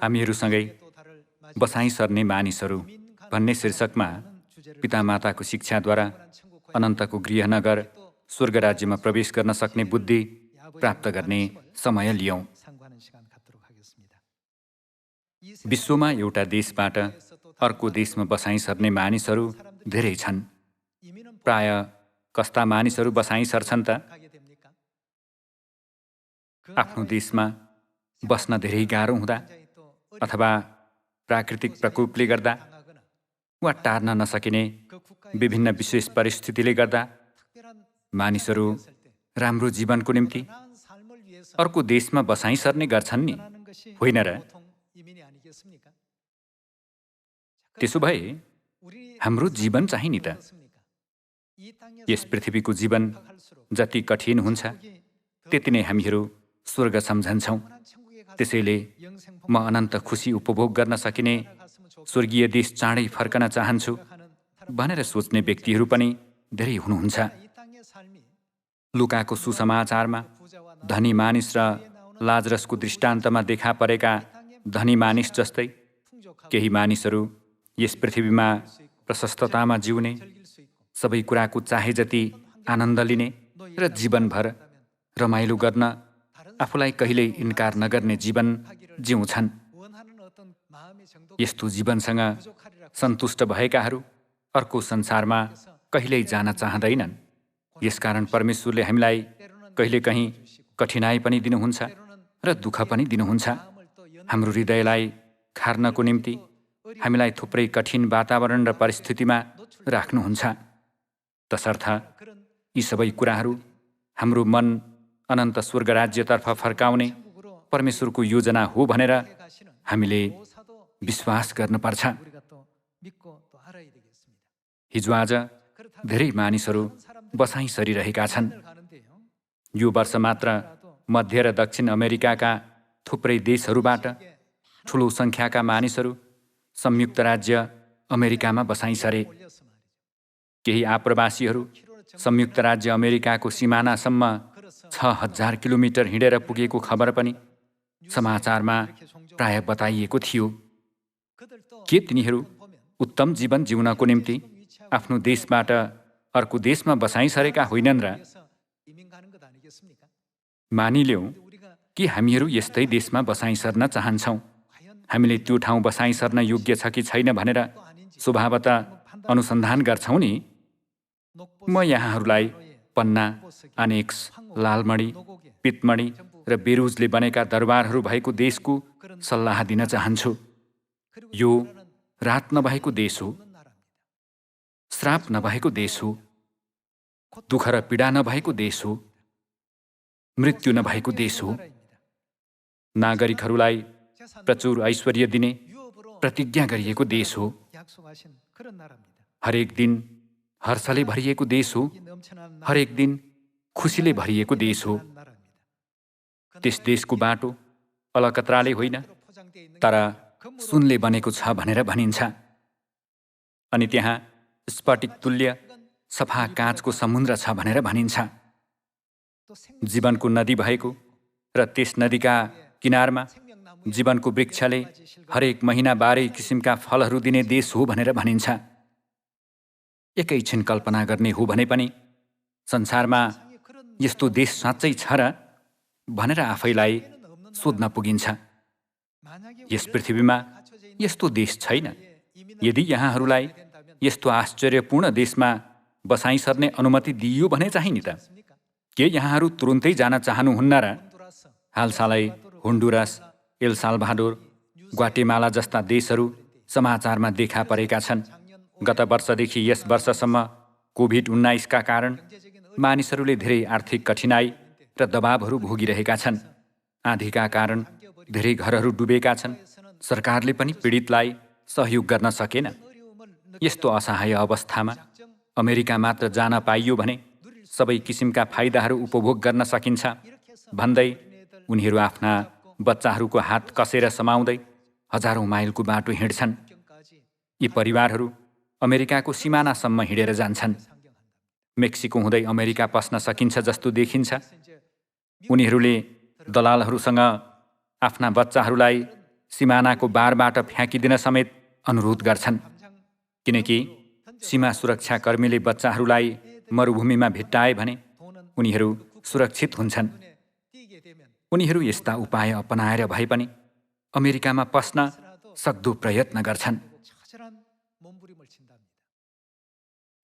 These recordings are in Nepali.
हामीहरूसँगै बसाइँ सर्ने मानिसहरू भन्ने शीर्षकमा पितामाताको शिक्षाद्वारा अनन्तको गृहनगर स्वर्ग राज्यमा प्रवेश गर्न सक्ने बुद्धि प्राप्त गर्ने समय लियौँ। विश्वमा एउटा देशबाट अर्को देशमा बसाइँ सर्ने मानिसहरू धेरै छन्। प्राय कस्ता मानिसहरू बसाइँ सर्छन् त? आफ्नो देशमा बस्न धेरै गाह्रो हुँदा अथवा प्राकृतिक प्रकोपले गर्दा वा टार्न नसकिने विभिन्न विशेष परिस्थितिले गर्दा मानिसहरू राम्रो जीवनको निम्ति अर्को देशमा बसाइँ सर्ने गर्छन् नि, होइन र? त्यसो भए हाम्रो जीवन चाहिँ नि त? यस पृथ्वीको जीवन जति कठिन हुन्छ त्यति नै हामीहरू स्वर्ग सम्झन्छौँ। त्यसैले म अनन्त खुसी उपभोग गर्न सकिने स्वर्गीय देश चाँडै फर्कन चाहन्छु भनेर सोच्ने व्यक्तिहरू पनि धेरै हुनुहुन्छ। लुकाको सुसमाचारमा धनी मानिस र लाजरसको दृष्टान्तमा देखा परेका धनी मानिस जस्तै केही मानिसहरू यस पृथ्वीमा प्रशस्ततामा जिउने, सबै कुराको चाहे जति आनन्द लिने र जीवनभर रमाइलो गर्न आफूलाई कहिल्यै इन्कार नगर्ने जीवन जिउँछन्। यस्तो जीवनसँग सन्तुष्ट भएकाहरू अर्को संसारमा कहिल्यै जान चाहँदैनन्। यसकारण परमेश्वरले हामीलाई कहिलेकहीँ कठिनाइ पनि दिनुहुन्छ र दुःख पनि दिनुहुन्छ। हाम्रो हृदयलाई खार्नको निम्ति हामीलाई थुप्रै कठिन वातावरण र परिस्थितिमा राख्नुहुन्छ। तसर्थ यी सबै कुराहरू हाम्रो मन अनन्त स्वर्ग राज्यतर्फ फर्काउने परमेश्वरको योजना हो भनेर हामीले विश्वास गर्नुपर्छ। हिजो आज धेरै मानिसहरू बसाइँ सरिरहेका छन्। यो वर्ष मात्र मध्य र दक्षिण अमेरिकाका थुप्रै देशहरूबाट ठुलो सङ्ख्याका मानिसहरू संयुक्त राज्य अमेरिकामा बसाइँ सरे। केही आप्रवासीहरू संयुक्त राज्य अमेरिकाको सिमानासम्म 6000 किलोमिटर हिँडेर पुगेको खबर पनि समाचारमा प्राय बताइएको थियो। के तिनीहरू उत्तम जीवन जिउनको निम्ति आफ्नो देशबाट अर्को देशमा बसाइँ सरेका होइनन् र? मानिलियौँ कि हामीहरू यस्तै देशमा बसाइँ सर्न चाहन्छौँ। हामीले त्यो ठाउँ बसाइँ सर्न योग्य छ कि छैन भनेर स्वभावतः अनुसन्धान गर्छौँ नि। म यहाँहरूलाई पन्ना, आनेक्स, लालमणी, पितमणी र बेरुजले बनेका दरबारहरू भएको देशको सल्लाह दिन चाहन्छु। यो रात नभएको देश हो, श्राप नभएको देश हो, दुःख र पीडा नभएको देश हो, मृत्यु नभएको देश हो। नागरिकहरूलाई प्रचुर ऐश्वर्य दिने प्रतिज्ञा गरिएको देश हो। हरेक दिन हर्षले भरिएको देश हो, हरेक दिन खुसीले भरिएको देश हो। त्यस देशको बाटो अलकत्राले होइन तर सुनले बनेको छ भनेर भनिन्छ। अनि त्यहाँ स्फटिक तुल्य सफा काँचको समुद्र छ भनेर भनिन्छ। जीवनको नदी भएको र त्यस नदीका किनारमा जीवनको वृक्षले हरेक महिना 12 किसिमका फलहरू दिने देश हो भनेर भनिन्छ। एकैछिन कल्पना गर्ने हो भने पनि संसारमा यस्तो देश साँच्चै छ र भनेर आफैलाई सोध्न पुगिन्छ। यस पृथ्वीमा यस्तो देश छैन। यदि यहाँहरूलाई यस्तो आश्चर्यपूर्ण देशमा बसाइँ सर्ने अनुमति दिइयो भने चाहिँ नि त के यहाँहरू तुरुन्तै जान चाहनुहुन्न र? हालसालै होन्डुरास, एल साल्भाडोर, ग्वाटेमाला जस्ता देशहरू समाचारमा देखा परेका छन्। गत वर्षदेखि यस वर्षसम्म कोभिड-19 का कारण मानिसहरूले धेरै आर्थिक कठिनाई र दबावहरू भोगिरहेका छन्। आँधीका कारण धेरै घरहरू डुबेका छन्। सरकारले पनि पीडितलाई सहयोग गर्न सकेन। यस्तो असहाय अवस्थामा अमेरिका मात्र जान पाइयो भने सबै किसिमका फाइदाहरू उपभोग गर्न सकिन्छ भन्दै उनीहरू आफ्ना बच्चाहरूको हात कसेर समाउँदै हजारौं माइलको बाटो हिँड्छन्। यी परिवारहरू अमेरिकाको सिमानासम्म हिँडेर जान्छन्। मेक्सिको हुँदै अमेरिका पस्न सकिन्छ जस्तो देखिन्छ। उनीहरूले दलालहरूसँग आफ्ना बच्चाहरूलाई सिमानाको बारबाट फ्याँकिदिन समेत अनुरोध गर्छन्, किनकि सीमा सुरक्षाकर्मीले बच्चाहरूलाई मरुभूमिमा भेट्टाए भने उनीहरू सुरक्षित हुन्छन्। उनीहरू यस्ता उपाय अपनाएर भए पनि अमेरिकामा पस्न सक्दो प्रयत्न गर्छन्।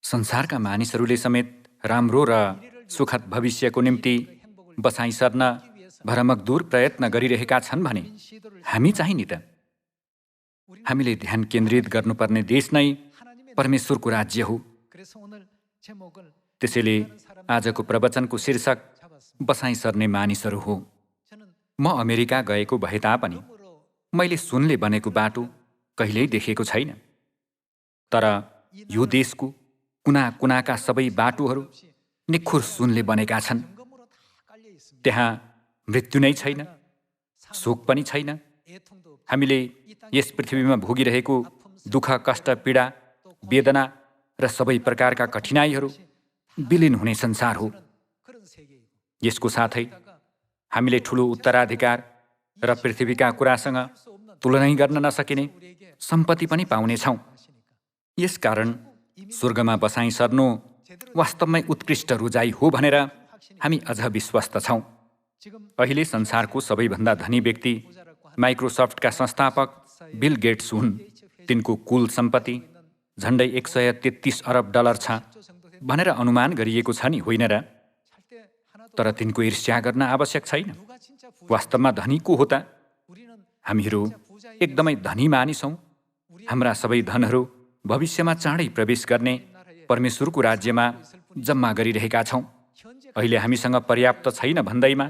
संसारका मानिसहरूले समेत राम्रो र सुखद भविष्यको निम्ति बसाइ सर्न भरमग्दुर प्रयत्न गरिरहेका छन् भने हामी चाहिँ नि त? हामीले ध्यान केन्द्रित गर्नुपर्ने देश नै परमेश्वरको राज्य हो। त्यसैले आजको प्रवचनको शीर्षक बसाइ सर्ने मानिसहरू हो। म अमेरिका गएको भए तापनि मैले सुनले बनेको बाटो कहिल्यै देखेको छैन। तर यो देशको कुना कुनाका सबै बाटोहरू निखुर सुनले बनेका छन्। त्यहाँ मृत्यु नै छैन, शोक पनि छैन। हामीले यस पृथ्वीमा भोगिरहेको दुःख, कष्ट, पीडा, वेदना र सबै प्रकारका कठिनाइहरू विलीन हुने संसार हो। यसको साथै हामीले ठुलो उत्तराधिकार र पृथ्वीका कुरासँग तुलनै गर्न नसकिने सम्पत्ति पनि पाउनेछौँ। यसकारण स्वर्गमा बसाइ सर्नु वास्तवमै उत्कृष्ट रोजाइ हो भनेर हामी अझ विश्वस्त छौँ। अहिले संसारको सबैभन्दा धनी व्यक्ति माइक्रोसफ्टका संस्थापक बिल गेट्स हुन्। तिनको कुल सम्पत्ति झन्डै 133 अरब डलर छ भनेर अनुमान गरिएको छ नि, होइन र? तर तिनको ईर्ष्या गर्न आवश्यक छैन। वास्तवमा धनी को हो त? हामीहरू एकदमै धनी मानिसौँ। हाम्रा सबै धनहरू भविष्यमा चाँडै प्रवेश गर्ने परमेश्वरको राज्यमा जम्मा गरिरहेका छौँ। अहिले हामीसँग पर्याप्त छैन भन्दैमा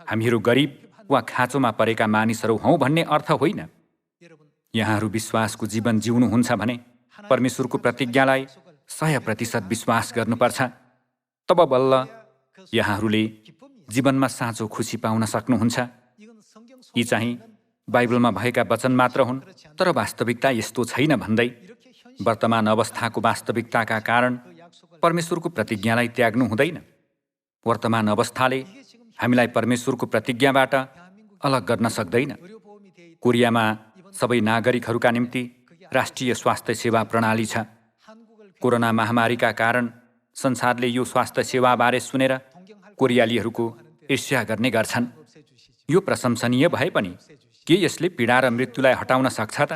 हामीहरू गरिब वा खाँचोमा परेका मानिसहरू हौँ भन्ने अर्थ होइन। यहाँहरू विश्वासको जीवन जिउनुहुन्छ भने परमेश्वरको प्रतिज्ञालाई 100% विश्वास गर्नुपर्छ। तब बल्ल यहाँहरूले जीवनमा साँचो खुसी पाउन सक्नुहुन्छ। यी चाहिँ बाइबलमा भएका वचन मात्र हुन्, तर वास्तविकता यस्तो छैन भन्दै वर्तमान अवस्थाको वास्तविकताका कारण परमेश्वरको प्रतिज्ञालाई त्याग्नु हुँदैन। वर्तमान अवस्थाले हामीलाई परमेश्वरको प्रतिज्ञाबाट अलग गर्न सक्दैन। कोरियामा सबै नागरिकहरूका निम्ति राष्ट्रिय स्वास्थ्य सेवा प्रणाली छ। कोरोना महामारीका कारण संसारले यो स्वास्थ्य सेवाबारे सुनेर कोरियालीहरूको ईर्ष्या गर्ने गर्छन्। यो प्रशंसनीय भए पनि के यसले पीडा र मृत्युलाई हटाउन सक्छ त?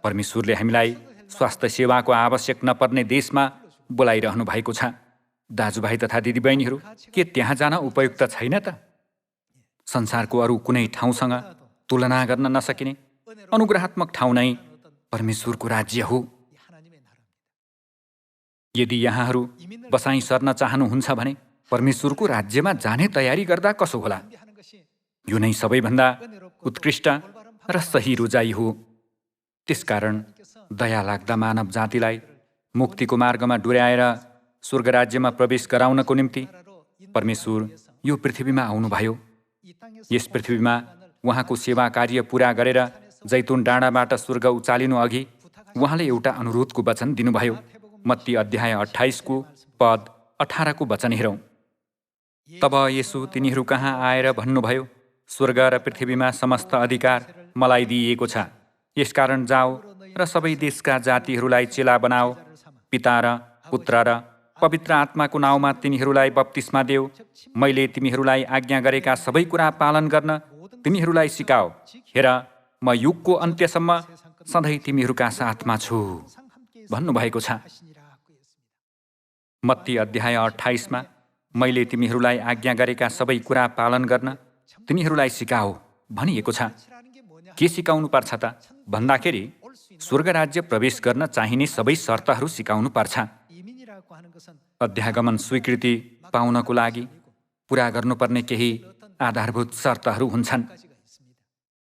परमेश्वरले हामीलाई स्वास्थ्य सेवाको आवश्यक नपर्ने देशमा बोलाइरहनु भएको छ। दाजुभाइ तथा दिदीबहिनीहरू, के त्यहाँ जान उपयुक्त छैन त? संसारको अरू कुनै ठाउँसँग तुलना गर्न नसकिने अनुग्रहात्मक ठाउँ नै परमेश्वरको राज्य हो। यदि यहाँहरू बसाइ सर्न चाहनुहुन्छ भने परमेश्वरको राज्यमा जाने तयारी गर्दा कसो होला? यो नै सबैभन्दा उत्कृष्ट र सही रोजाइ हो। त्यसकारण दया लाग्दा मानव जातिलाई मुक्तिको मार्गमा डोर्याएर स्वर्ग राज्यमा प्रवेश गराउनको निम्ति परमेश्वर यो पृथ्वीमा आउनुभयो। यस पृथ्वीमा उहाँको सेवा कार्य पूरा गरेर जैतुन डाँडाबाट स्वर्ग उचालिनु अघि उहाँले एउटा अनुरोधको वचन दिनुभयो। मत्ती अध्याय 28 को पद 18 को वचन हेरौँ। तब येशू तिनीहरू कहाँ आएर भन्नुभयो, स्वर्ग र पृथ्वीमा समस्त अधिकार मलाई दिइएको छ। यसकारण जाओ र सबै देशका जातिहरूलाई चेला बनाओ। पिता र पुत्र र पवित्र आत्माको नाउँमा तिनीहरूलाई बप्तिस्मा देऊ। मैले तिमीहरूलाई आज्ञा गरेका सबै कुरा पालन गर्न तिमीहरूलाई सिकाओ। हेर, म युगको अन्त्यसम्म सधैँ तिमीहरूका साथमा छु भन्नुभएको छ। मत्ती अध्याय 28 मा मैले तिमीहरूलाई आज्ञा गरेका सबै कुरा पालन गर्न तिमीहरूलाई सिकाओ भनिएको छ। के सिकाउनु पर्छ त भन्दाखेरि स्वर्ग राज्य प्रवेश गर्न चाहिने सबै शर्तहरू सिकाउनु पर्छ। अध्यागमन स्वीकृति पाउनको लागि पूरा गर्नुपर्ने केही आधारभूत शर्तहरू हुन्छन्।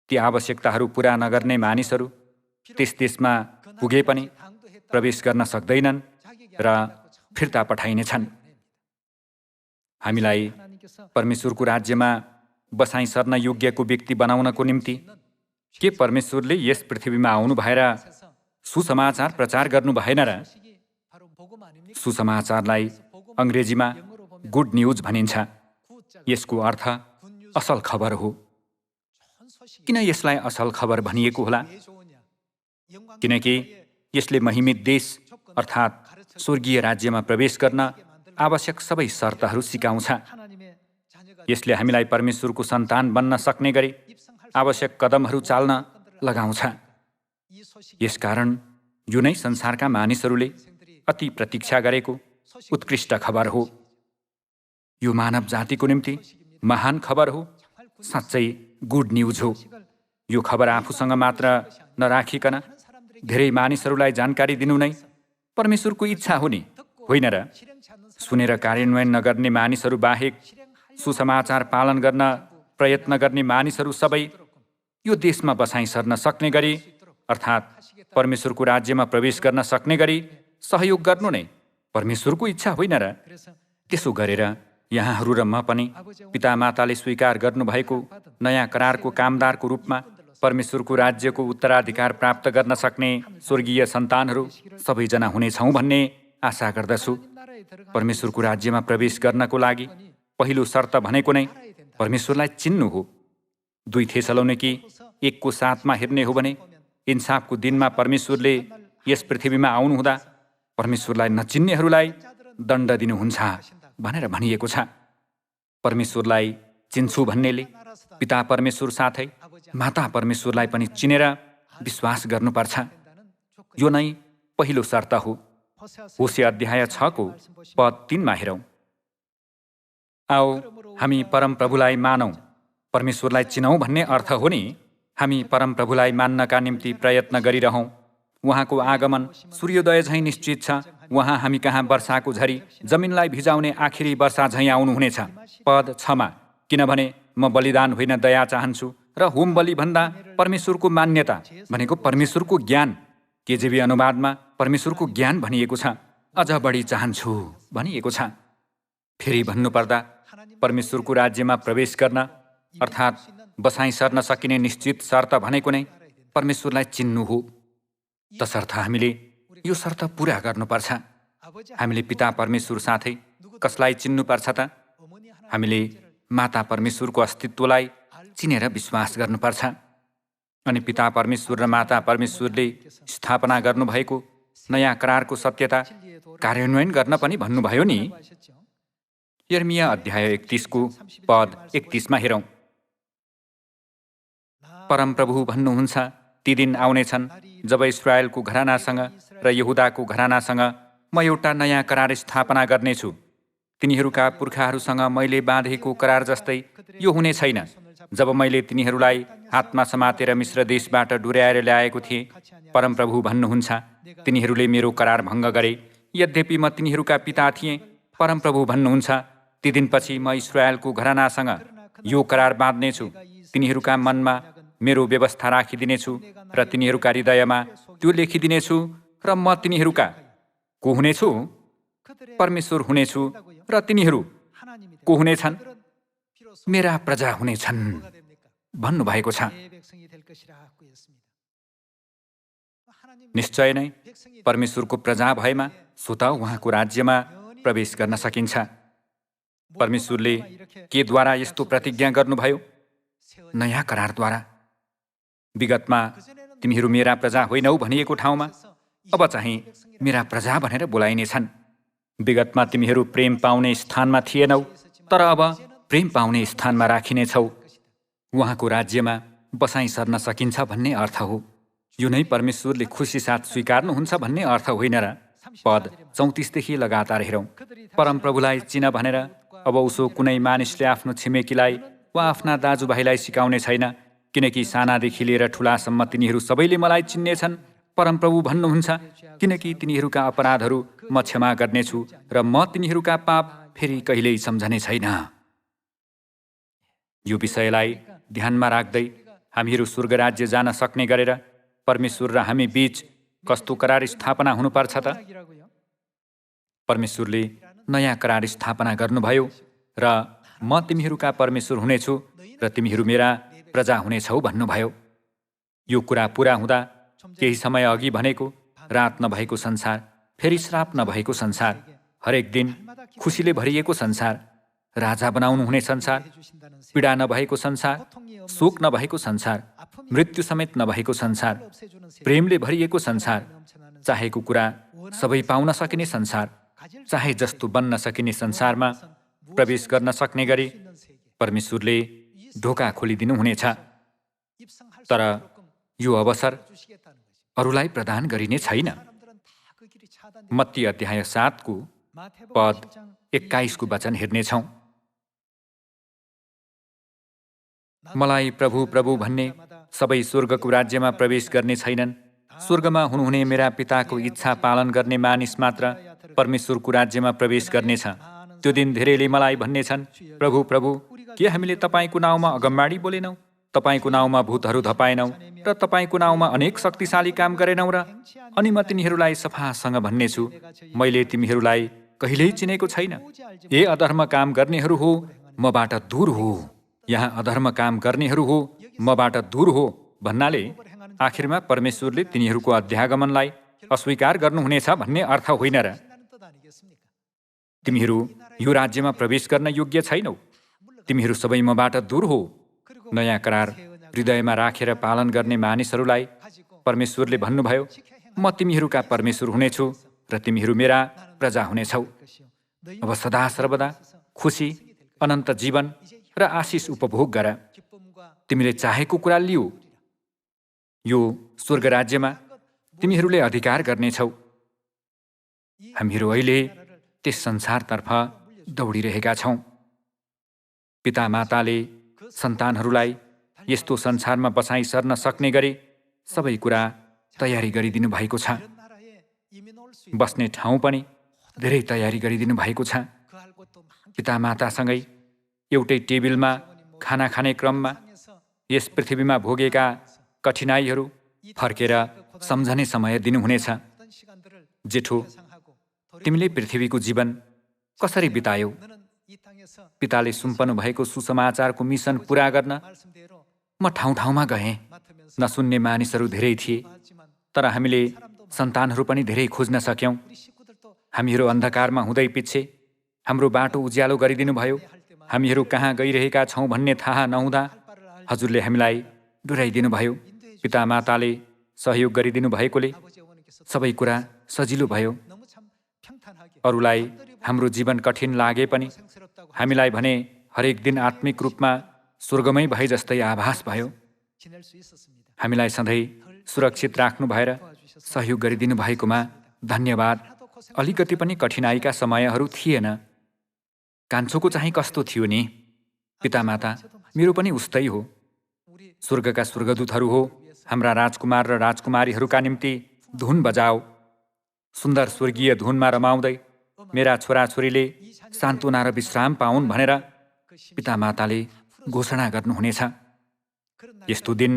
ती आवश्यकताहरू पूरा नगर्ने मानिसहरू त्यस देशमा पुगे पनि प्रवेश गर्न सक्दैनन् र फिर्ता पठाइनेछन्। हामीलाई परमेश्वरको राज्यमा बसाइ सर्न योग्यको व्यक्ति बनाउनको निम्ति के परमेश्वरले यस पृथ्वीमा आउनु भएर सुसमाचार प्रचार गर्नु भएन र? सुसमाचारलाई अङ्ग्रेजीमा गुड न्युज भनिन्छ। यसको अर्थ असल खबर हो। किन यसलाई असल खबर भनिएको होला? किनकि यसले महिमित देश अर्थात् स्वर्गीय राज्यमा प्रवेश गर्न आवश्यक सबै शर्तहरू सिकाउँछ। यसले हामीलाई परमेश्वरको सन्तान बन्न सक्ने गरी आवश्यक कदमहरू चाल्न लगाउँछ। यसकारण यो नै संसारका मानिसहरूले अति प्रतीक्षा गरेको उत्कृष्ट खबर हो। यो मानव जातिको निम्ति महान खबर हो, साँच्चै गुड न्युज हो। यो खबर आफूसँग मात्र नराखिकन धेरै मानिसहरूलाई जानकारी दिनु नै परमेश्वरको इच्छा हो नि, होइन र? सुनेर कार्यान्वयन नगर्ने मानिसहरू बाहेक सुसमाचार पालन गर्न प्रयत्न गर्ने मानिसहरू सबै यो देशमा बसाइँ सर्न सक्ने गरी अर्थात् परमेश्वरको राज्यमा प्रवेश गर्न सक्ने गरी सहयोग गर्नु नै परमेश्वरको इच्छा होइन र? त्यसो गरेर यहाँहरू र म पनि पितामाताले स्वीकार गर्नुभएको नयाँ करारको कामदारको रूपमा परमेश्वरको राज्यको उत्तराधिकार प्राप्त गर्न सक्ने स्वर्गीय सन्तानहरू सबैजना हुनेछौँ भन्ने आशा गर्दछु। परमेश्वरको राज्यमा प्रवेश गर्नको लागि पहिलो शर्त भनेको नै परमेश्वरलाई चिन्नु हो। 2 थेसलोनिकी 1:7 हेर्ने हो भने इन्साफको दिनमा परमेश्वरले यस पृथ्वीमा आउनुहुँदा परमेश्वरलाई नचिन्नेहरूलाई दण्ड दिनुहुन्छ भनेर भनिएको छ। परमेश्वरलाई चिन्छु भन्नेले पिता परमेश्वर साथै माता परमेश्वरलाई पनि चिनेर विश्वास गर्नुपर्छ। यो नै पहिलो शर्त हो। होशे अध्याय 6 पद 3 हेरौँ। आओ हामी परमप्रभुलाई मानौँ। परमेश्वरलाई चिनौँ भन्ने अर्थ हो नि हामी परमप्रभुलाई मान्नका निम्ति प्रयत्न गरिरहौँ। उहाँको आगमन सूर्योदय झैँ निश्चित छ। उहाँ हामी कहाँ वर्षाको झरी जमिनलाई भिजाउने आखिरी वर्षा झैँ आउनुहुनेछ। पद 6 किनभने म बलिदान होइन दया चाहन्छु र होम बलि भन्दा परमेश्वरको मान्यता भनेको परमेश्वरको ज्ञान, केजेभी अनुवादमा परमेश्वरको ज्ञान भनिएको छ, अझ बढी चाहन्छु भनिएको छ। फेरि भन्नुपर्दा परमेश्वरको राज्यमा प्रवेश गर्न अर्थात् बसाइँ सर्न सकिने निश्चित शर्त भनेको नै परमेश्वरलाई चिन्नु हो। तसर्थ हामीले यो शर्त पुरा गर्नुपर्छ। हामीले पिता परमेश्वर साथै कसलाई चिन्नुपर्छ त? हामीले माता परमेश्वरको अस्तित्वलाई चिनेर विश्वास गर्नुपर्छ। अनि पिता परमेश्वर र माता परमेश्वरले स्थापना गर्नुभएको नयाँ करारको सत्यता कार्यान्वयन गर्न पनि भन्नुभयो नि। यर्मिया अध्याय 31 पद 31 हेरौँ। परमप्रभु भन्नुहुन्छ, ती दिन आउनेछन् जब इस्राएलको घरानासँग र यहुदाको घरानासँग म एउटा नयाँ करार स्थापना गर्नेछु। तिनीहरूका पुर्खाहरूसँग मैले बाँधेको करार जस्तै यो हुने छैन। जब मैले तिनीहरूलाई हातमा समातेर मिश्र देशबाट डुर्याएर ल्याएको थिएँ, परमप्रभु भन्नुहुन्छ, तिनीहरूले मेरो करार भङ्ग गरे, यद्यपि म तिनीहरूका पिता थिएँ। परमप्रभु भन्नुहुन्छ, ती दिनपछि म इस्राएलको घरानासँग यो करार बाँध्नेछु। तिनीहरूका मनमा मेरो व्यवस्था राखिदिनेछु र तिनीहरूका हृदयमा त्यो लेखिदिनेछु र म तिनीहरूका को हुनेछु? परमेश्वर हुनेछु र तिनीहरू को हुनेछन्? मेरा प्रजा हुनेछन् भन्नुभएको छ। निश्चय नै परमेश्वरको प्रजा भएमा स्वतः उहाँको राज्यमा प्रवेश गर्न सकिन्छ। परमेश्वरले केद्वारा यस्तो प्रतिज्ञा गर्नुभयो? नयाँ करारद्वारा। विगतमा तिमीहरू मेरा प्रजा होइनौ भनिएको ठाउँमा अब चाहिँ मेरा प्रजा भनेर बोलाइनेछन्। विगतमा तिमीहरू प्रेम पाउने स्थानमा थिएनौ, तर अब प्रेम पाउने स्थानमा राखिनेछौ। उहाँको राज्यमा बसाइँ सर्न सकिन्छ भन्ने अर्थ हो। यो नै परमेश्वरले खुसी साथ स्वीकार्नुहुन्छ भन्ने अर्थ होइन र? पद 34 देखि लगातार हेरौँ। परमप्रभुलाई चिन भनेर अब उसो कुनै मानिसले आफ्नो छिमेकीलाई वा आफ्ना दाजुभाइलाई सिकाउने छैन, किनकि सानादेखि लिएर ठुलासम्म तिनीहरू सबैले मलाई चिन्नेछन्। परमप्रभु भन्नुहुन्छ, किनकि तिनीहरूका अपराधहरू म क्षमा गर्नेछु र म तिनीहरूका पाप फेरि कहिल्यै सम्झने छैन। यो विषयलाई ध्यानमा राख्दै हामीहरू स्वर्गराज्य जान सक्ने गरेर परमेश्वर र हामी बीच कस्तो करार स्थापना हुनुपर्छ त? परमेश्वरले नयाँ करार स्थापना गर्नुभयो र म तिमीहरूका परमेश्वर हुनेछु र तिमीहरू मेरा प्रजा हुनेछौ भन्नुभयो। यो कुरा पुरा हुँदा केही समय अघि भनेको रात नभएको संसार, फेरि श्राप नभएको संसार, हरेक दिन खुसीले भरिएको संसार, राजा बनाउनुहुने संसार, पीडा नभएको संसार, शोक नभएको संसार, मृत्यु समेत नभएको संसार, प्रेमले भरिएको संसार, चाहेको कुरा सबै पाउन सकिने संसार, चाहे जस्तो बन्न सकिने संसारमा प्रवेश गर्न सक्ने गरी परमेश्वरले ढोका खोलिदिनुहुनेछ। तर यो अवसर अरूलाई प्रदान गरिने छैन। मत्ती अध्याय 7 को पद 21 को वचन हेर्नेछौँ। मलाई प्रभु प्रभु भन्ने सबै स्वर्गको राज्यमा प्रवेश गर्ने छैनन्। स्वर्गमा हुनुहुने मेरा पिताको इच्छा पालन गर्ने मानिस मात्र परमेश्वरको राज्यमा प्रवेश गर्नेछ। त्यो दिन धेरैले मलाई भन्नेछन्, प्रभु प्रभु, के हामीले तपाईँको नाउँमा अगमबाडी बोलेनौँ, तपाईँको नाउँमा भूतहरू धपाएनौँ र तपाईँको नाउँमा अनेक शक्तिशाली काम गरेनौँ र? अनि म तिनीहरूलाई सफासँग भन्नेछु, मैले तिमीहरूलाई कहिल्यै चिनेको छैन। ए अधर्म काम गर्नेहरू हो, मबाट दूर हो। यहाँ अधर्म काम गर्नेहरू हो, मबाट दूर हो भन्नाले आखिरमा परमेश्वरले तिनीहरूको अध्यागमनलाई अस्वीकार गर्नुहुनेछ भन्ने अर्थ होइन र? तिमीहरू यो राज्यमा प्रवेश गर्न योग्य छैनौ। तिमीहरू सबै मबाट दूर हो। नयाँ करार हृदयमा राखेर पालन गर्ने मानिसहरूलाई परमेश्वरले भन्नुभयो, म तिमीहरूका परमेश्वर हुनेछु र तिमीहरू मेरा प्रजा हुनेछौ। अब सदा सर्वदा खुसी, अनन्त जीवन र आशिष उपभोग गर। तिमीले चाहेको कुरा लिऊ। यो स्वर्ग राज्यमा तिमीहरूले अधिकार गर्नेछौ। हामीहरू अहिले त्यस संसारतर्फ दौडिरहेका छौँ। पिता माताले सन्तानहरूलाई यस्तो संसारमा बसाइ सर्न सक्ने गरी सबै कुरा तयारी गरिदिनु भएको छ। बस्ने ठाउँ पनि धेरै तयारी गरिदिनु भएको छ। पिता मातासँगै एउटै टेबलमा खाना खाने क्रममा यस पृथ्वीमा भोगेका कठिनाइहरू फर्केर सम्झने समय दिनुहुनेछ। जेठो, तिमीले पृथ्वीको जीवन कसरी बितायौ? पिताले सुम्पनु भएको सुसमाचारको मिसन पूरा गर्न म ठाउँ ठाउँमा गएँ। नसुन्ने मानिसहरू धेरै थिए, तर हामीले सन्तानहरू पनि धेरै खोज्न सक्यौँ। हामीहरू अन्धकारमा हुँदै पिच्छे हाम्रो बाटो उज्यालो गरिदिनु भयो। हामीहरू कहाँ गइरहेका छौँ भन्ने थाहा नहुँदा हजुरले हामीलाई डुराइदिनु भयो। पिता माताले सहयोग गरिदिनु भएकोले सबै कुरा सजिलो भयो। अरूलाई हाम्रो जीवन कठिन लागे पनि हामीलाई भने हरेक दिन आत्मिक रूपमा स्वर्गमै भए जस्तै आभास भयो। हामीलाई सधैँ सुरक्षित राख्नु भएर सहयोग गरिदिनु भएकोमा धन्यवाद। अलिकति पनि कठिनाइका समयहरू थिएन। कान्छोको चाहिँ कस्तो थियो नि? पितामाता मेरो पनि उस्तै हो। स्वर्गका स्वर्गदूतहरू हो, हाम्रा राजकुमार र राजकुमारीहरूका निम्ति धुन बजाओ। सुन्दर स्वर्गीय धुनमा रमाउँदै मेरा छोराछोरीले सान्त्वना र विश्राम पाउन् भनेर पितामाताले घोषणा गर्नुहुनेछ। यस्तो दिन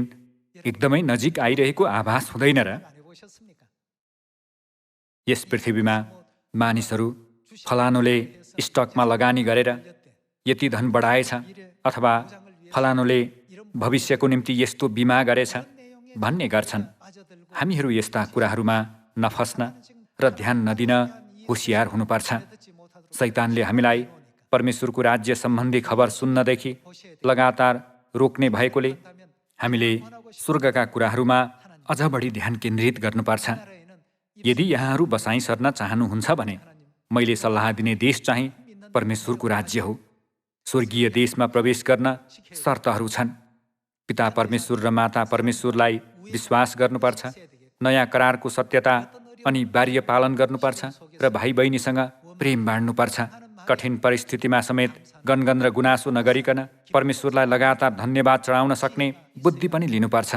एकदमै नजिक आइरहेको आभास हुँदैन र? यस पृथ्वीमा मानिसहरू फलानुले स्टकमा लगानी गरेर यति धन बढाएछ अथवा फलानुले भविष्यको निम्ति यस्तो बिमा गरेछ भन्ने गर्छन्। हामीहरू यस्ता कुराहरूमा नफस्न र ध्यान नदिन होसियार हुनुपर्छ। शैतानले हामीलाई परमेश्वरको राज्य सम्बन्धी खबर सुन्नदेखि लगातार रोक्ने भएकोले हामीले स्वर्गका कुराहरूमा अझ बढी ध्यान केन्द्रित गर्नुपर्छ। यदि यहाँहरू बसाइ सर्न चाहनुहुन्छ भने मैले सल्लाह दिने देश चाहिँ परमेश्वरको राज्य हो। स्वर्गीय देशमा प्रवेश गर्न शर्तहरू छन्। पिता परमेश्वर र माता परमेश्वरलाई विश्वास गर्नुपर्छ। नयाँ करारको सत्यता अनि बार्य पालन गर्नुपर्छ र भाइ बहिनीसँग प्रेम बाँड्नुपर्छ। कठिन परिस्थितिमा समेत गनगन र गुनासो नगरिकन परमेश्वरलाई लगातार धन्यवाद चढाउन सक्ने बुद्धि पनि लिनुपर्छ।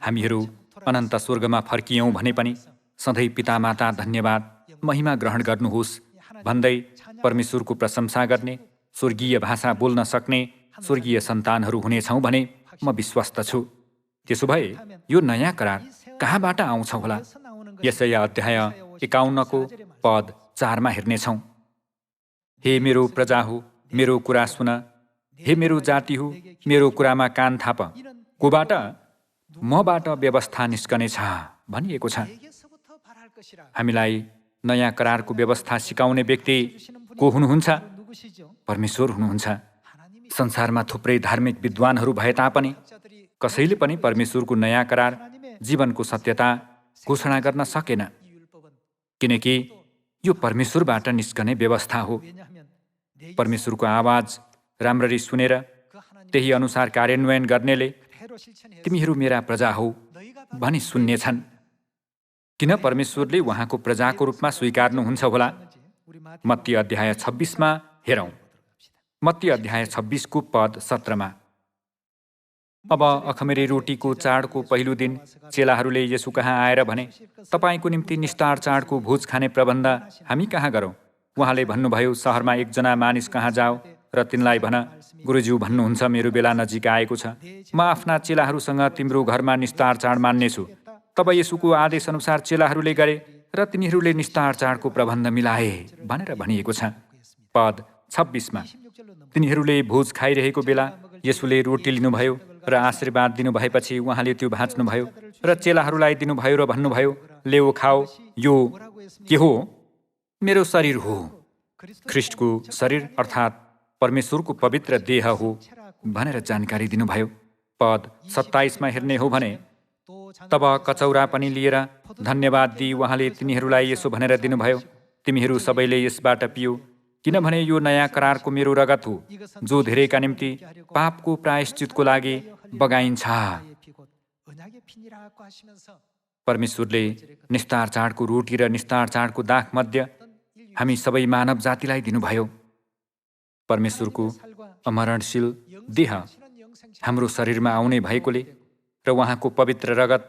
हामीहरू अनन्त स्वर्गमा फर्कियौँ भने पनि सधैँ पितामाता धन्यवाद महिमा ग्रहण गर्नुहोस् भन्दै परमेश्वरको प्रशंसा गर्ने, स्वर्गीय भाषा बोल्न सक्ने स्वर्गीय सन्तानहरू हुनेछौँ भने म विश्वस्त छु। त्यसो भए यो नयाँ करार कहाँबाट आउँछ होला? यशाया अध्याय 51 को पद 4 मा हेर्नेछौँ। हे मेरो प्रजा हो, मेरो कुरा सुन। हे मेरो जाति हो, मेरो कुरामा कान थाप। कोबाट? मबाट व्यवस्था निस्कनेछ भनिएको छ। हामीलाई नयाँ करारको व्यवस्था सिकाउने व्यक्ति को हुनुहुन्छ? परमेश्वर हुनुहुन्छ। संसारमा थुप्रै धार्मिक विद्वानहरू भए तापनि कसैले पनि परमेश्वरको नयाँ करार, जीवनको सत्यता घोषणा गर्न सकेन, किनकि यो परमेश्वरबाट निस्कने व्यवस्था हो। परमेश्वरको आवाज राम्ररी सुनेर त्यही अनुसार कार्यान्वयन गर्नेले तिमीहरू मेरा प्रजा हौ भनी सुन्नेछन्। किन परमेश्वरले उहाँको प्रजाको रूपमा स्वीकार्नुहुन्छ होला? मत्ती अध्याय 26मा हेरौँ। मत्ती अध्याय 26को पद 17मा। अब अखमेरी रोटीको चाडको पहिलो दिन चेलाहरूले येशू कहाँ आएर भने, तपाईको निम्ति निस्तार चाडको भोज खाने प्रबन्ध हामी कहाँ गरौँ? उहाँले भन्नुभयो, सहरमा एकजना मानिस कहाँ जाओ र तिनलाई भन, गुरुज्यू भन्नुहुन्छ मेरो बेला नजिक आएको छ, म आफ्ना चेलाहरूसँग तिम्रो घरमा निस्तार चाड मान्नेछु। तब येशूको आदेश अनुसार चेलाहरूले गरे र तिनीहरूले निस्तार चाडको प्रबन्ध मिलाए भनेर भनिएको छ। पद 26मा। तिनीहरूले भोज खाइरहेको बेला येशूले रोटी लिनुभयो र आशीर्वाद दिनुभएपछि उहाँले त्यो भाँच्नुभयो र चेलाहरूलाई दिनुभयो र भन्नुभयो, लेऊ खाओ, यो के हो? मेरो शरीर हो। ख्रिस्टको शरीर अर्थात् परमेश्वरको पवित्र देह हो भनेर जानकारी दिनुभयो। पद 27मा हेर्ने हो भने, तब कचौरा पनि लिएर धन्यवाद दिई उहाँले तिनीहरूलाई यसो भनेर दिनुभयो, तिमीहरू सबैले यसबाट पियो, किनभने यो नयाँ करारको मेरो रगत हो, जो धेरैका निम्ति पापको प्रायश्चितको लागि बगाइन्छ। परमेश्वरले निस्तार चाडको रोटी र निस्तार चाडको दाख मध्य हामी सबै मानव जातिलाई दिनुभयो। परमेश्वरको अमरणशील देह हाम्रो शरीरमा आउने भएकोले र उहाँको पवित्र रगत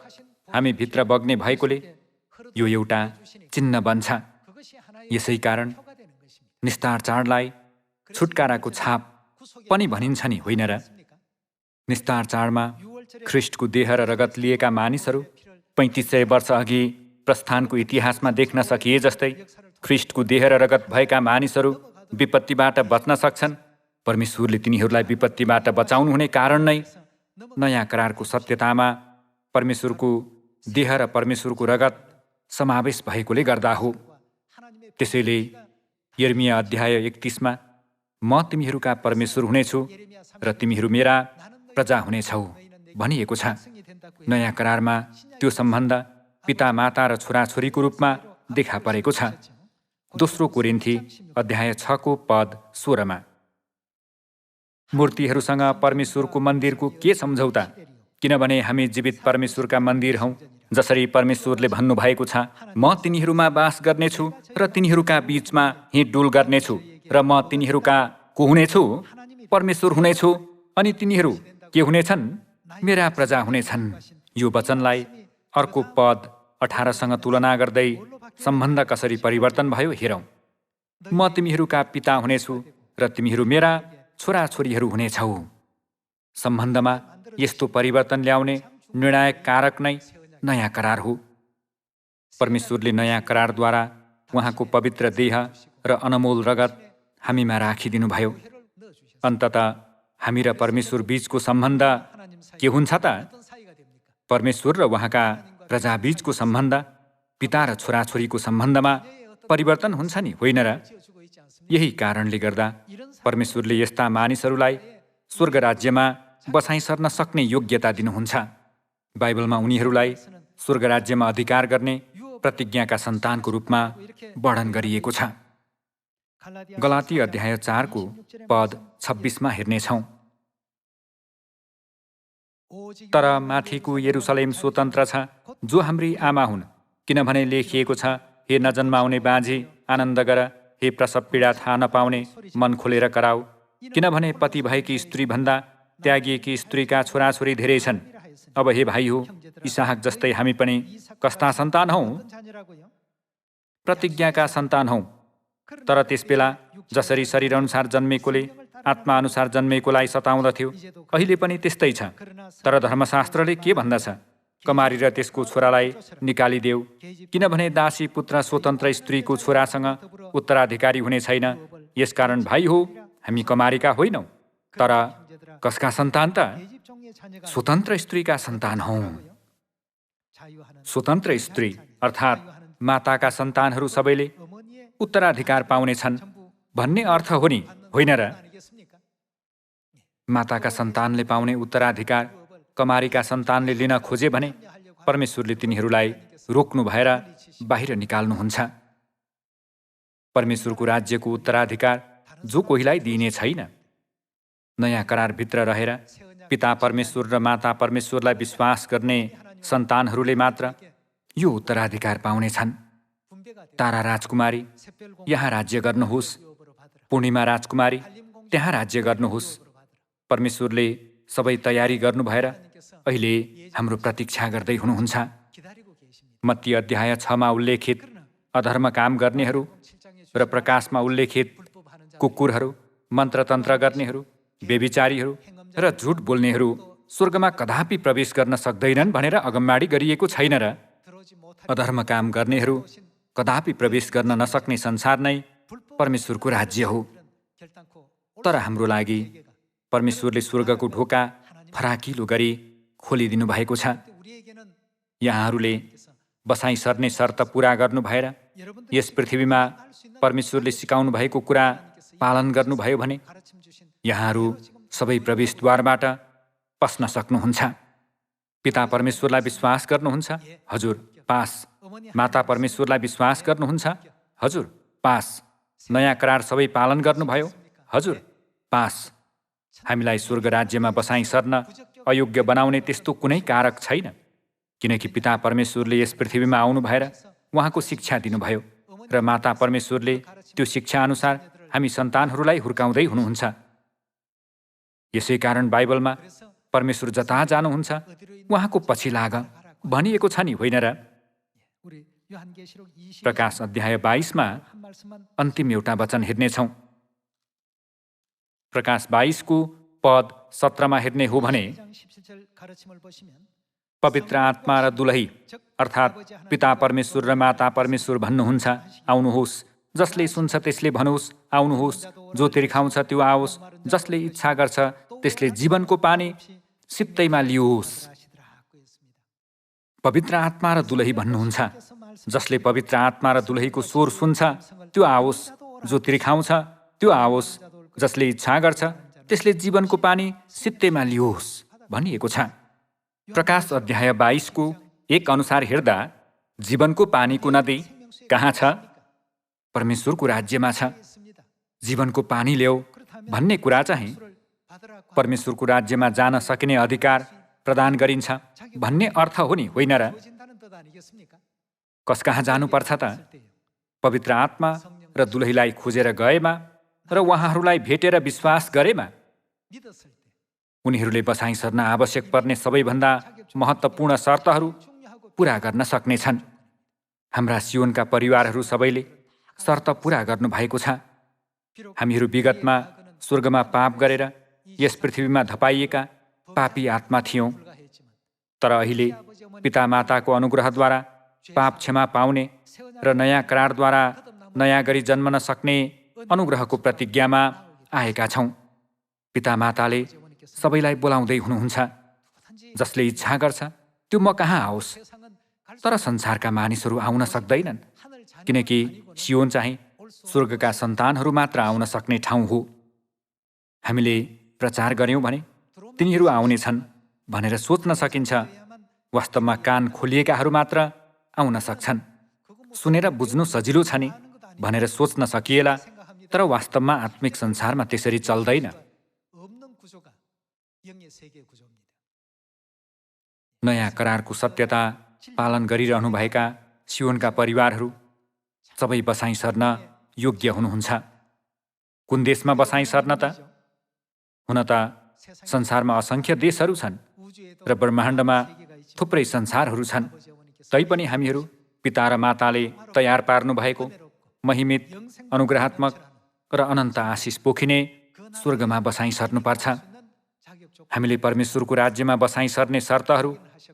हामी भित्र बग्ने भएकोले यो एउटा चिन्ह बन्छ। यसै कारण निस्तार चाडलाई छुटकाराको छाप पनि भनिन्छ नि, होइन र? निस्तार चाडमा ख्रिस्टको देह र रगत लिएका मानिसहरू 3500 वर्ष अघि प्रस्थानको इतिहासमा देख्न सकिए जस्तै ख्रिस्टको देह र रगत भएका मानिसहरू विपत्तिबाट बच्न सक्छन्। परमेश्वरले तिनीहरूलाई विपत्तिबाट बचाउनु हुने कारण नै नयाँ करारको सत्यतामा परमेश्वरको देह र परमेश्वरको रगत समावेश भएकोले गर्दा हो। त्यसैले यिर्मिया अध्याय 31मा म तिमीहरूका परमेश्वर हुनेछु र तिमीहरू मेरा प्रजा हुनेछौ भनिएको छ। नयाँ करारमा त्यो सम्बन्ध पिता माता र छोराछोरीको रूपमा देखा परेको छ। दोस्रो कोरिन्थी अध्याय 6को पद 16मा। मूर्तिहरूसँग परमेश्वरको मन्दिरको के सम्झौता? किनभने हामी जीवित परमेश्वरका मन्दिर हौँ। जसरी परमेश्वरले भन्नुभएको छ, म तिनीहरूमा बास गर्नेछु र तिनीहरूका बीचमा हिँडडुल गर्नेछु र म तिनीहरूका को हुनेछु? परमेश्वर हुनेछु, अनि तिनीहरू के हुनेछन्? मेरा प्रजा हुनेछन्। यो वचनलाई अर्को पद 18सँग तुलना गर्दै सम्बन्ध कसरी परिवर्तन भयो हेरौँ। म तिमीहरूका पिता हुनेछु र तिमीहरू मेरा छोराछोरीहरू हुनेछौ। सम्बन्धमा यस्तो परिवर्तन ल्याउने निर्णायक कारक नै नयाँ करार हो। परमेश्वरले नयाँ करारद्वारा उहाँको पवित्र देह र अनमोल रगत हामीमा राखिदिनुभयो। अन्ततः हामी र परमेश्वर बीचको सम्बन्ध के हुन्छ त? परमेश्वर र उहाँका प्रजा बीचको सम्बन्ध पिता र छोराछोरीको सम्बन्धमा परिवर्तन हुन्छ नि, होइन र? यही कारणले गर्दा परमेश्वरले यस्ता मानिसहरूलाई स्वर्ग राज्यमा बसाइ सर्न सक्ने योग्यता दिनुहुन्छ। बाइबलमा उनीहरूलाई स्वर्ग राज्यमा अधिकार गर्ने प्रतिज्ञाका सन्तानको रूपमा वर्णन गरिएको छ। गलाती अध्याय 4को पद 26मा हेर्नेछौँ। तर माथिको यरुसलेम स्वतन्त्र छ, जो हाम्री आमा हुन्, किनभने लेखिएको छ, हे नजन्माउने बाँझी आनन्द गर, हे प्रसव पीडा थाहा नपाउने मन खोलेर कराऊ, किनभने पति भएकी स्त्रीभन्दा त्यागिएकी स्त्रीका छोराछोरी धेरै छन्। अब हे भाइ हो, इसहाक जस्तै हामी पनि कस्ता सन्तान हौँ? प्रतिज्ञाका सन्तान हौँ। तर त्यसबेला जसरी शरीर अनुसार जन्मेकोले आत्मा अनुसार जन्मेकोलाई सताउँदथ्यो, अहिले पनि त्यस्तै छ। तर धर्मशास्त्रले के भन्दछ? कमारी र त्यसको छोरालाई निकालिदेऊ, किनभने दासी पुत्र स्वतन्त्र स्त्रीको छोरासँग उत्तराधिकारी हुने छैन। यसकारण भाइ हो, हामी कमारीका होइनौँ, तर कसका सन्तान त? स्वतन्त्र स्त्रीका सन्तान हौँ। स्वतन्त्र स्त्री अर्थात् माताका सन्तानहरू सबैले उत्तराधिकार पाउनेछन् भन्ने अर्थ हो नि, होइन र? माताका सन्तानले पाउने उत्तराधिकार कमारीका सन्तानले लिन खोजे भने परमेश्वरले तिनीहरूलाई रोक्नु भएर बाहिर निकाल्नुहुन्छ। परमेश्वरको राज्यको उत्तराधिकार जो कोहीलाई दिइने छैन। नयाँ करारभित्र रहेर पिता परमेश्वर र माता परमेश्वरलाई विश्वास गर्ने सन्तानहरूले मात्र यो उत्तराधिकार पाउनेछन्। तारा राजकुमारी, यहाँ राज्य गर्नुहोस्। पूर्णिमा राजकुमारी, त्यहाँ राज्य गर्नुहोस्। परमेश्वरले सबै तयारी गर्नु भएर अहिले हाम्रो प्रतीक्षा गर्दै हुनुहुन्छ। मत्ती अध्याय 6मा उल्लेखित अधर्म काम गर्नेहरू र प्रकाशमा उल्लेखित कुकुरहरू, मन्त्रतन्त्र गर्नेहरू, व्यभिचारीहरू र झुट बोल्नेहरू स्वर्गमा कदापि प्रवेश गर्न सक्दैनन् भनेर अगमबाडी गरिएको छैन र? अधर्म काम गर्नेहरू कदापि प्रवेश गर्न नसक्ने संसार नै परमेश्वरको राज्य हो। तर हाम्रो लागि परमेश्वरले स्वर्गको ढोका फराकिलो गरी खोलिदिनु भएको छ। यहाँहरूले बसाइ सर्ने शर्त पुरा गर्नु भएर यस पृथ्वीमा परमेश्वरले सिकाउनु भएको कुरा पालन गर्नुभयो भने यहाँहरू सबै प्रवेशद्वारबाट पस्न सक्नुहुन्छ। पिता परमेश्वरलाई विश्वास गर्नुहुन्छ? हजुर, पास। माता परमेश्वरलाई विश्वास गर्नुहुन्छ? हजुर, पास। नयाँ करार सबै पालन गर्नुभयो? हजुर, पास। हामीलाई स्वर्ग राज्यमा बसाइ सर्न अयोग्य बनाउने त्यस्तो कुनै कारक छैन, किनकि पिता परमेश्वरले यस पृथ्वीमा आउनु भएर उहाँको शिक्षा दिनुभयो र माता परमेश्वरले त्यो शिक्षा अनुसार हामी सन्तानहरूलाई हुर्काउँदै हुनुहुन्छ। यसै कारण बाइबलमा परमेश्वर जता जानुहुन्छ उहाँको पछि लाग भनिएको छ नि, होइन र? प्रकाश अध्याय 22मा अन्तिम एउटा वचन हेर्नेछौँ। प्रकाश 22को पद 17मा हेर्ने हो भने पवित्र आत्मा र दुलही अर्थात् पिता परमेश्वर र माता परमेश्वर भन्नुहुन्छ, आउनुहोस्। जसले सुन्छ त्यसले भनोस्, आउनुहोस्। जो तिर्खाउँछ त्यो आओस्। जसले इच्छा गर्छ त्यसले जीवनको पानी सित्तैमा लियोस्। पवित्र आत्मा र दुलही भन्नुहुन्छ। जसले पवित्र आत्मा र दुलहीको स्वर सुन्छ त्यो आओस्। जो तिर्खाउँछ त्यो आओस्। जसले इच्छा गर्छ त्यसले जीवनको पानी सित्तैमा लियोस् भनिएको छ। प्रकाश अध्याय 22को 1 अनुसार हेर्दा जीवनको पानीको नदी कहाँ छ? परमेश्वरको राज्यमा छ। जीवनको पानी ल्याऊ भन्ने कुरा चाहिँ परमेश्वरको राज्यमा जान सकिने अधिकार प्रदान गरिन्छ भन्ने अर्थ हो नि, होइन र? कस कहाँ जानुपर्छ त? पवित्र आत्मा र दुलहीलाई खोजेर गएमा र उहाँहरूलाई भेटेर विश्वास गरेमा उनीहरूले बसाइ सर्न आवश्यक पर्ने सबैभन्दा महत्त्वपूर्ण शर्तहरू पुरा गर्न सक्नेछन्। हाम्रा सियोनका परिवारहरू सबैले शर्त पुरा गर्नुभएको छ। हामीहरू विगतमा स्वर्गमा पाप गरेर यस पृथ्वीमा धपाइएका पापी आत्मा थियौँ। तर अहिले पिता माताको अनुग्रहद्वारा पाप क्षमा पाउने र नयाँ करारद्वारा नयाँ गरी जन्मन सक्ने अनुग्रहको प्रतिज्ञामा आएका छौँ। पिता माताले सबैलाई बोलाउँदै हुनुहुन्छ। जसले इच्छा गर्छ त्यो म कहाँ आओस्। तर संसारका मानिसहरू आउन सक्दैनन्, किनकि सियोन चाहिँ स्वर्गका सन्तानहरू मात्र आउन सक्ने ठाउँ हो। हामीले प्रचार गर्यौँ भने तिनीहरू आउनेछन् भनेर सोच्न सकिन्छ। वास्तवमा कान खोलिएकाहरू मात्र आउन सक्छन्। सुनेर बुझ्नु सजिलो छ नि भनेर सोच्न सकिएला, तर वास्तवमा आत्मिक संसारमा त्यसरी चल्दैन। नयाँ करारको सत्यता पालन गरिरहनुभएका सियोनका परिवारहरू सबै बसाइ सर्न योग्य हुनुहुन्छ। कुन देशमा बसाइ सर्न त? हुन त संसारमा असङ्ख्य देशहरू छन् र ब्रह्माण्डमा थुप्रै संसारहरू छन्। तैपनि हामीहरू पिता र माताले तयार पार्नु भएको महिमित, अनुग्रहात्मक र अनन्त आशिष पोखिने स्वर्गमा बसाइ सर्नुपर्छ। हामीले परमेश्वरको राज्यमा बसाइ सर्ने शर्तहरू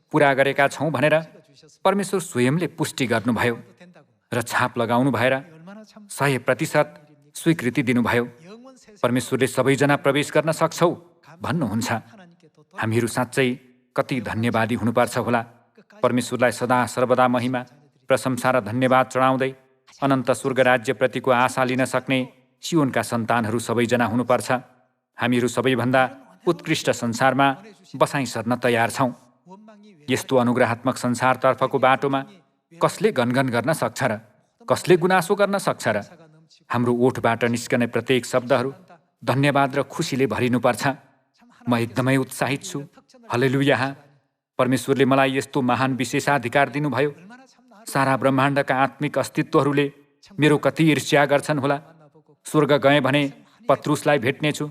पुरा गरेका छौँ भनेर परमेश्वर स्वयंले पुष्टि गर्नुभयो र छाप लगाउनु भएर 100% स्वीकृति दिनुभयो। परमेश्वरले सबैजना प्रवेश गर्न सक्छौ भन्नुहुन्छ। हामीहरू साँच्चै कति धन्यवादी हुनुपर्छ होला। परमेश्वरलाई सदा सर्वदा महिमा, प्रशंसा र धन्यवाद चढाउँदै अनन्त स्वर्ग राज्यप्रतिको आशा लिन सक्ने सियोनका सन्तानहरू सबैजना हुनुपर्छ। हामीहरू सबैभन्दा उत्कृष्ट संसारमा बसाइँ सर्न तयार छौँ। यस्तो अनुग्रहात्मक संसारतर्फको बाटोमा कसले गनगन गर्न सक्छ र? कसले गुनासो गर्न सक्छ र? हाम्रो ओठबाट निस्कने प्रत्येक शब्दहरू धन्यवाद र खुसीले भरिनुपर्छ। म एकदमै उत्साहित छु। हल्लेलुया! परमेश्वरले मलाई यस्तो महान विशेषाधिकार दिनुभयो। सारा ब्रह्माण्डका आत्मिक अस्तित्वहरूले मेरो कति ईर्ष्या गर्छन् होला। स्वर्ग गएँ भने पत्रुसलाई भेट्नेछु।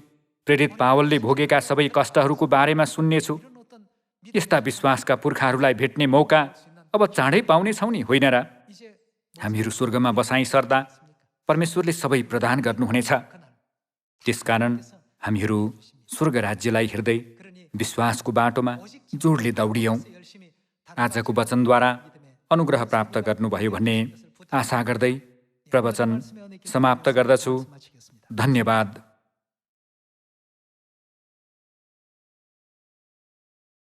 प्रेरित पावलले भोगेका सबै कष्टहरूको बारेमा सुन्नेछु। यस्ता विश्वासका पुर्खाहरूलाई भेट्ने मौका अब चाँडै पाउनेछौँ नि, होइन र? हामीहरू स्वर्गमा बसाइँ सर्दा परमेश्वरले सबै प्रदान गर्नुहुनेछ। त्यसकारण हामीहरू स्वर्ग राज्यलाई हेर्दै विश्वासको बाटोमा जोडले दौडियौँ। आजको वचनद्वारा अनुग्रह प्राप्त गर्नुभयो भन्ने आशा गर्दै प्रवचन समाप्त गर्दछु। धन्यवाद।